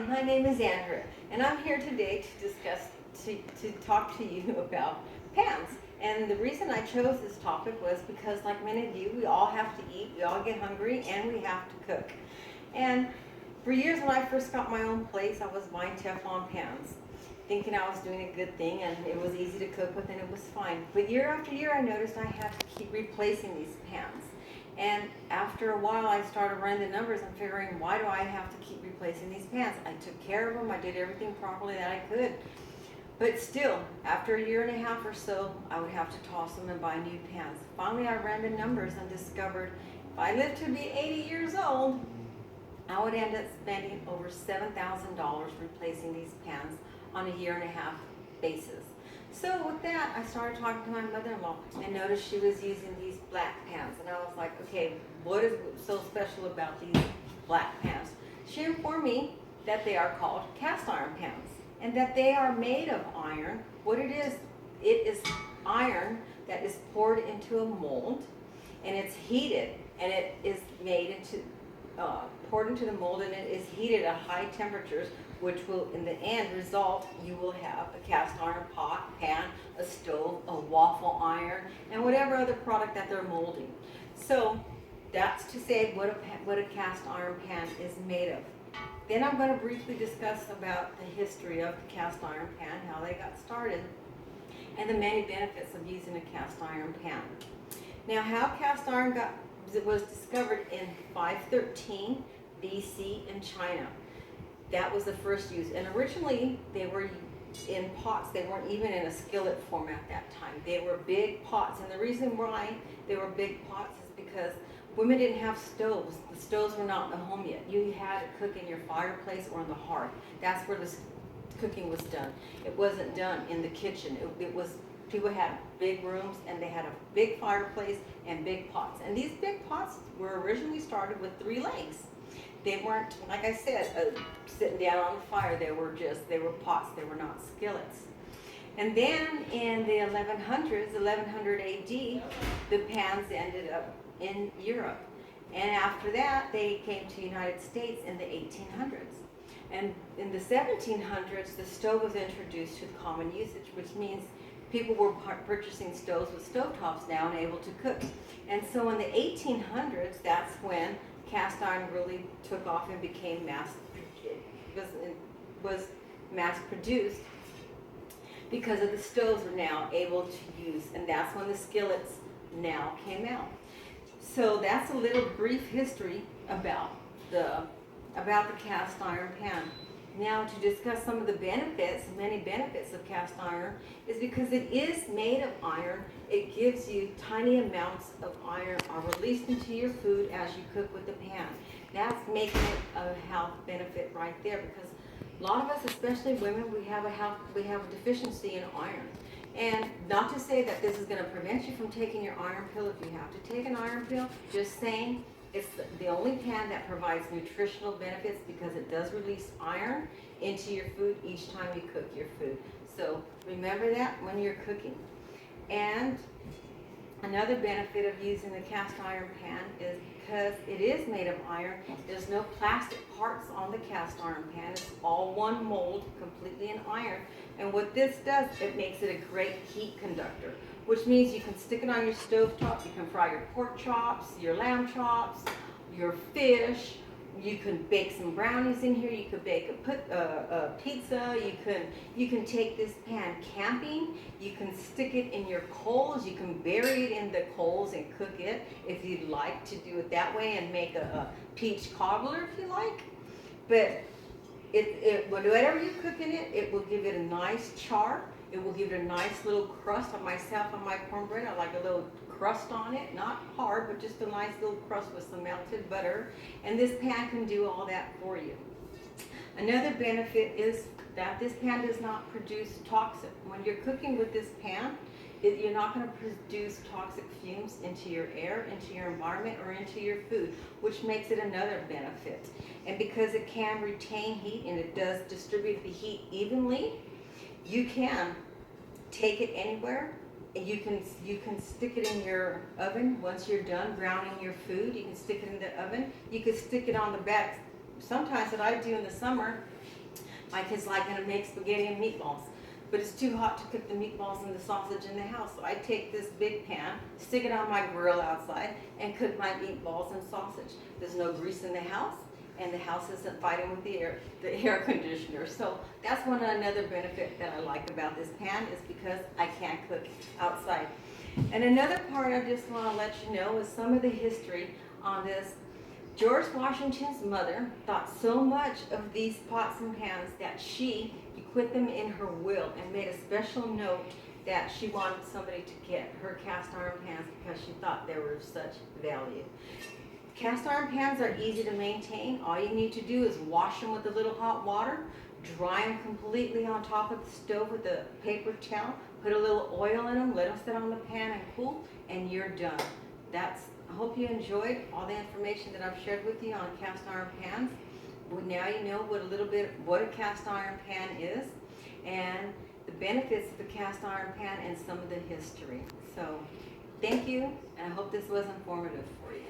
my name is Andrea, and I'm here today to talk to you about pans. And the reason I chose this topic was because, like many of you, we all have to eat, we all get hungry, and we have to cook. And for years when I first got my own place, I was buying Teflon pans, thinking I was doing a good thing and it was easy to cook with and it was fine. But year after year I noticed I had to keep replacing these pans. And after a while I started running the numbers and figuring, why do I have to keep replacing these pans? I took care of them, I did everything properly that I could. But still, after a year and a half or so, I would have to toss them and buy new pans. Finally I ran the numbers and discovered if I lived to be 80 years old, I would end up spending over $7,000 replacing these pans on a year and a half basis. So with that, I started talking to my mother-in-law and noticed she was using these black pans. And I was like, okay, what is so special about these black pans? She informed me that they are called cast iron pans and that they are made of iron. What it is iron that is poured into a mold and it's heated and it is made into poured into the mold and it is heated at high temperatures, which will in the end result you will have a cast iron pot, pan, a stove, a waffle iron, and whatever other product that they're molding. So that's to say what a cast iron pan is made of. Then I'm going to briefly discuss about the history of the cast iron pan, how they got started, and the many benefits of using a cast iron pan. Now, how cast iron was discovered in 513 BC in China. That was the first use. And originally they were in pots. They weren't even in a skillet form at that time. They were big pots. And the reason why they were big pots is because women didn't have stoves. The stoves were not in the home yet. You had to cook in your fireplace or on the hearth. That's where the cooking was done. It wasn't done in the kitchen. It was people had big rooms and they had a big fireplace and big pots. And these big pots were originally started with 3 legs. They weren't, like I said, sitting down on the fire. They were pots. They were not skillets. And then in the 1100s, 1100 AD, the pans ended up in Europe. And after that, they came to the United States in the 1800s. And in the 1700s, the stove was introduced to common usage, which means people were purchasing stoves with stovetops now and able to cook. And so in the 1800s, that's when cast iron really took off and became was mass produced because of the stoves were now able to use, and that's when the skillets now came out. So that's a little brief history about the cast iron pan. Now to discuss some of the benefits, many benefits of cast iron, is because it is made of iron, it gives you tiny amounts of iron are released into your food as you cook with the pan. That's making it a health benefit right there, because a lot of us, especially women, we have a deficiency in iron. And not to say that this is going to prevent you from taking your iron pill if you have to take an iron pill, just saying it's the only pan that provides nutritional benefits because it does release iron into your food each time you cook your food. So remember that when you're cooking. And another benefit of using the cast iron pan is because it is made of iron, there's no plastic parts on the cast iron pan. It's all one mold, completely in iron. And what this does, it makes it a great heat conductor, which means you can stick it on your stovetop, you can fry your pork chops, your lamb chops, your fish, you can bake some brownies in here, you could bake a pizza, you can take this pan camping, you can stick it in your coals, you can bury it in the coals and cook it if you'd like to do it that way and make a peach cobbler if you like. But whatever you cook in it, it will give it a nice char. It will give it a nice little crust. On myself, on my cornbread, I like a little crust on it, not hard, but just a nice little crust with some melted butter. And this pan can do all that for you. Another benefit is that this pan does not produce toxic. When you're cooking with this pan, you're not going to produce toxic fumes into your air, into your environment, or into your food, which makes it another benefit. And because it can retain heat and it does distribute the heat evenly, you can take it anywhere. You can stick it in your oven once you're done browning your food. You can stick it in the oven. You could stick it on the back sometimes what I do in the summer, my kids like to make spaghetti and meatballs. But it's too hot to cook the meatballs and the sausage in the house. So I take this big pan, stick it on my grill outside, and cook my meatballs and sausage. There's no grease in the house, and the house isn't fighting with the air conditioner. So that's another benefit that I like about this pan, is because I can't cook outside. And another part I just want to let you know is some of the history on this. George Washington's mother thought so much of these pots and pans that she put them in her will and made a special note that she wanted somebody to get her cast iron pans because she thought they were of such value. Cast iron pans are easy to maintain. All you need to do is wash them with a little hot water, dry them completely on top of the stove with a paper towel, put a little oil in them, let them sit on the pan and cool, and you're done. I hope you enjoyed all the information that I've shared with you on cast iron pans. Well, now you know what a cast iron pan is, and the benefits of a cast iron pan, and some of the history. So thank you, and I hope this was informative for you.